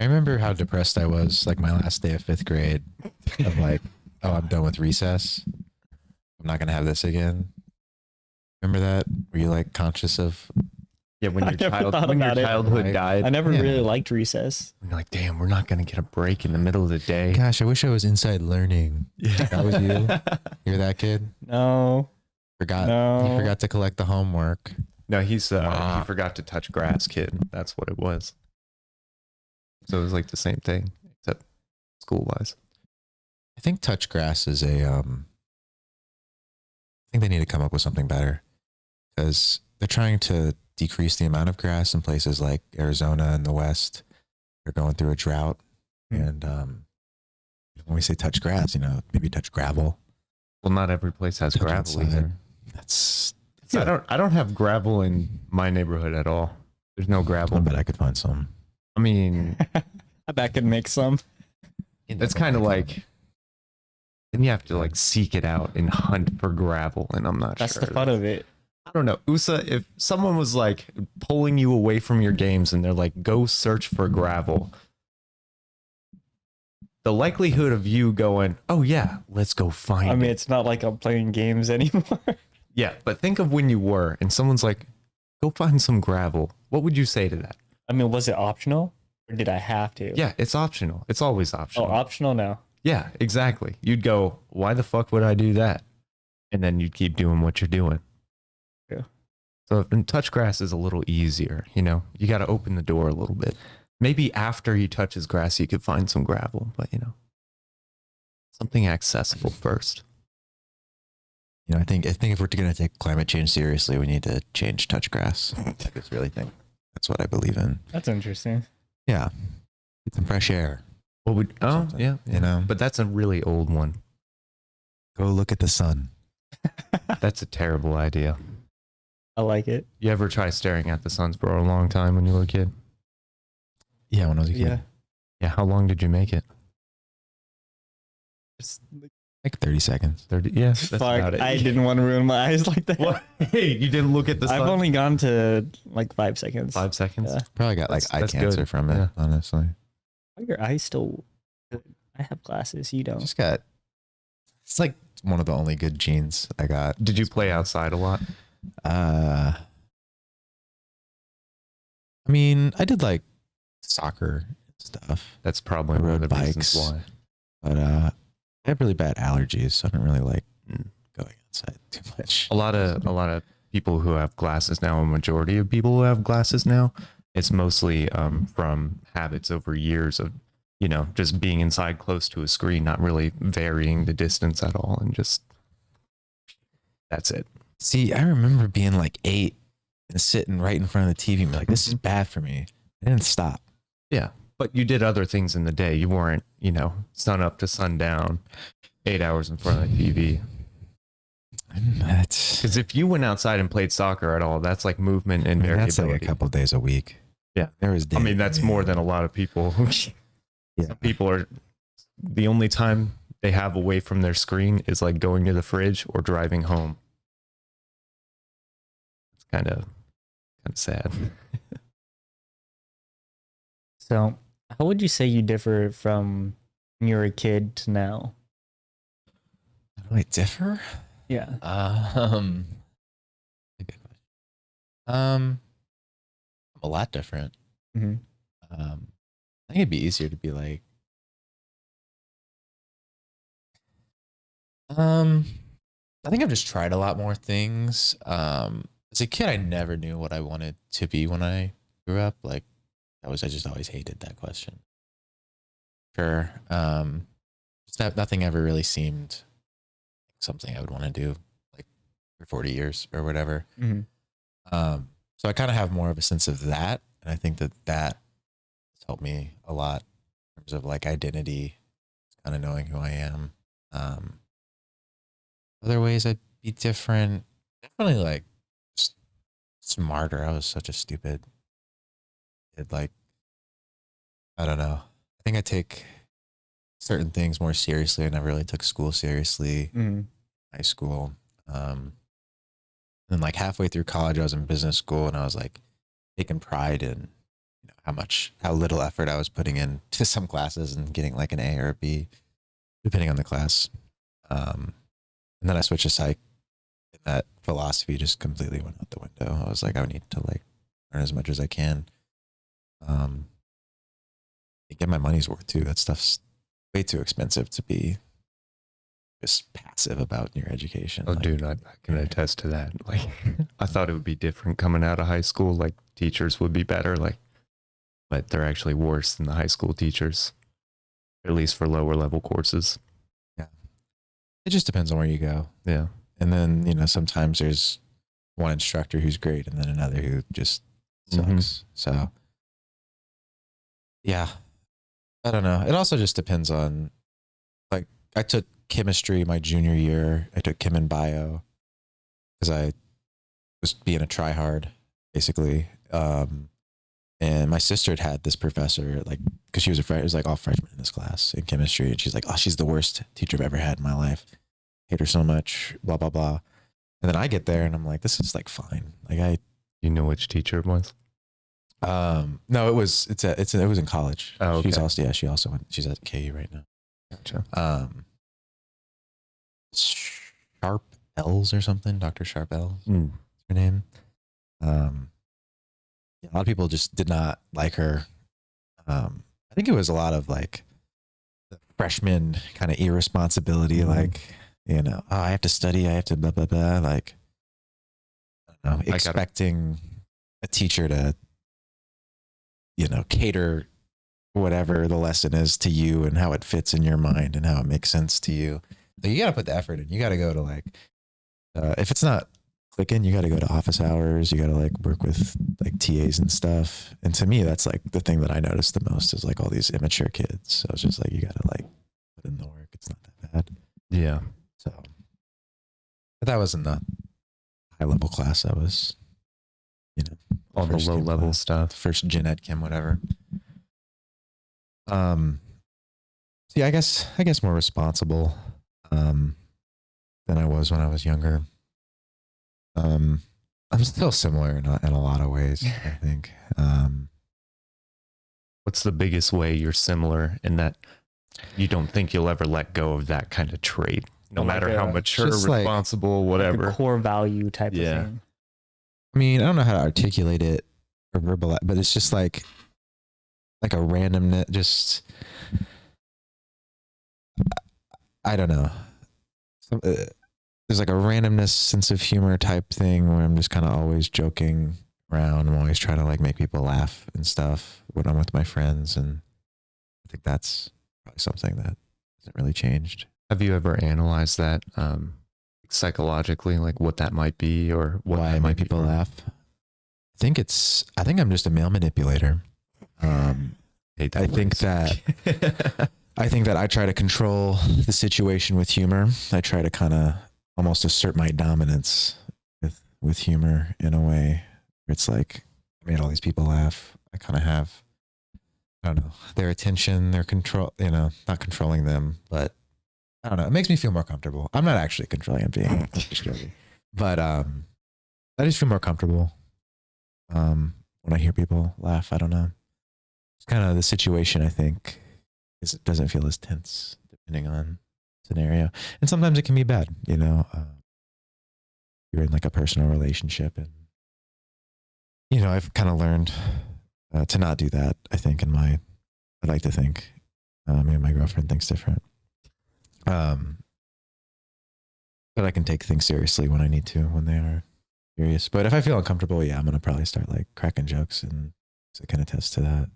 I remember how depressed I was, like my last day of fifth grade, of like, oh, I'm done with recess. I'm not gonna have this again. Remember that? Were you like conscious of? Yeah, when I your never thought when your about it. childhood Like, died, I never Yeah. really liked recess. you're like, damn, we're not gonna get a break in the middle of the day. Gosh, I wish I was inside learning. Yeah, That was you. You're that kid. No, Forgot. no. You forgot to collect the homework. No, he's he Wow. forgot to touch grass, kid. That's what it was. So it was like the same thing, except school wise. I think touch grass is a. I think they need to come up with something better, because they're trying to decrease the amount of grass in places like Arizona and the West. They're going through a drought, and when we say touch grass, maybe touch gravel. Well, not every place has Touch gravel outside. either. That's. I don't have gravel in my neighborhood at all. There's no I gravel. bet I could find some. I mean, I bet I could make some. that's kind of like, then you have to like seek it out and hunt for gravel, and I'm not That's sure. the fun of it. I don't know. USA, if someone was like pulling you away from your games and they're like, go search for gravel, the likelihood of you going, oh yeah, let's go find I mean, it. it's not like I'm playing games anymore. Yeah, but think of when you were and someone's like, go find some gravel. What would you say to that? I mean, was it optional or did I have to? Yeah, it's optional. It's always Oh, optional. optional now. Yeah, exactly. You'd go, why the fuck would I do that? And then you'd keep doing what you're doing. Yeah. So if touch grass is a little easier, you got to open the door a little bit. Maybe after he touches grass, you could find some gravel, but something accessible first. I think if we're going to take climate change seriously, we need to change touch grass. I just really think that's what I believe in. That's interesting. Yeah, get some fresh air. What would? Oh, Something, yeah. But that's a really old one. Go look at the sun. That's a terrible idea. I like it. You ever try staring at the sun for a long time when you were a kid? Yeah, when I was a kid, Yeah. Yeah. How long did you make it? Just, like 30 seconds. 30. Yeah, that's fuck, about it. I didn't want to ruin my eyes like that. What? Hey, you didn't look at the sun? I've only gone to like 5 seconds. 5 seconds. Yeah. Probably got like eye That's cancer good. from it, Yeah. honestly. Are your eyes still good? I have glasses. You don't. Just got. It's like one of the only good genes I got. Did you play outside a lot? I mean, I did like soccer and stuff, That's probably I one of rode the reasons bikes. why. but I have really bad allergies, so I don't really like Mm. going outside too much. A lot of people who have glasses now, a majority of people who have glasses now, it's mostly from habits over years of just being inside close to a screen, not really varying the distance at all, and just that's it. See, I remember being like 8 and sitting right in front of the TV and be like, "This is bad for me." I didn't stop. Yeah, but you did other things in the day. You weren't sun up to sundown, 8 hours in front of the TV. That's Because if you went outside and played soccer at all, that's like movement and that's like variability. a couple days a week. Yeah. There was. I mean, that's more than a lot of people. Yeah. Some people are, the only time they have away from their screen is like going to the fridge or driving home. It's kind of sad. So, how would you say you differ from when you were a kid to now? How do I differ? Yeah. A good question. I'm a lot different. Mhm. I think it'd be easier to be like, I think I've just tried a lot more things. As a kid, I never knew what I wanted to be when I grew up. Like, I just always hated that question. Sure. Just nothing ever really seemed like something I would want to do, like for 40 years or whatever. Mhm. So I kind of have more of a sense of that, and I think that has helped me a lot in terms of like identity, kind of knowing who I am. Other ways I'd be different, definitely like smarter. I was such a stupid kid. Like, I don't know. I think I take certain things more seriously. I never really took school seriously. Mhm. High school. And like halfway through college, I was in business school, and I was like taking pride in how little effort I was putting into some classes and getting like an A or a B, depending on the class. And then I switched to psych, and that philosophy just completely went out the window. I was like, I need to like learn as much as I can. Get my money's worth too. That stuff's way too expensive to be just passive about your education. Oh, Like, dude, I can attest to that. Like, I thought it would be different coming out of high school. Like, teachers would be better. Like, but they're actually worse than the high school teachers, at least for lower level courses. it just depends on where you go. Yeah. And then, sometimes there's one instructor who's great and then another who just sucks. Mhm. So, yeah, I don't know. It also just depends on, like, I took chemistry my junior year. I took chem and bio because I was being a tryhard, basically. And my sister had this professor, like, because she was it was like all freshmen in this class in chemistry. And she's like, oh, she's the worst teacher I've ever had in my life. Hate her so much, blah, blah, blah. And then I get there and I'm like, this is like fine. Like You know which teacher it was? no, it was in college. Oh, okay. She also went, she's at KU right now. Gotcha. Sharp L's or something, Dr. Sharp L's, Mm. her name. Yeah, a lot of people just did not like her. I think it was a lot of like the freshman kind of irresponsibility, Mhm. like, oh, I have to study, I have to blah, blah, blah. Like, I don't know, expecting a teacher to, cater whatever the lesson is to you and how it fits in your mind and how it makes sense to you. Like, you got to put the effort in. You got to go to like, if it's not clicking, you got to go to office hours. You got to like work with like TAs and stuff. And to me, that's like the thing that I noticed the most is like all these immature kids. So it's just like, you got to like put in the work. It's not that bad. Yeah. So, but that wasn't the high level class. That was, All the first low chem level class. stuff. First gen ed chem, whatever. See, I guess more responsible than I was when I was younger. I'm still similar in a lot of ways, I think. What's the biggest way you're similar in that you don't think you'll ever let go of that kind of trait? No Like matter how a- mature, just like- responsible, Like whatever. a core value type Yeah. of thing. I mean, I don't know how to articulate it or verbalize, but it's just like a randomness. Just I don't know. There's like a randomness, sense of humor type thing where I'm just kind of always joking around. I'm always trying to like make people laugh and stuff when I'm with my friends, and I think that's probably something that hasn't really changed. Have you ever analyzed that psychologically, like what that might be or what Why I that make might be people from? laugh? I think I'm just a male manipulator. Hate I think that. I think that I try to control the situation with humor. I try to kind of almost assert my dominance with humor in a way where it's like I made all these people laugh. I kind of have, I don't know, their attention, their control, not controlling them, but I don't know. It makes me feel more comfortable. I'm not actually controlling. I'm being just joking. But I just feel more comfortable when I hear people laugh. I don't know. It's kind of the situation, I think, it doesn't feel as tense depending on scenario. And sometimes it can be bad, you're in like a personal relationship and, I've kind of learned to not do that, I think, I'd like to think, maybe my girlfriend thinks different. But I can take things seriously when I need to, when they are serious. But if I feel uncomfortable, yeah, I'm going to probably start like cracking jokes, and so I can attest to that.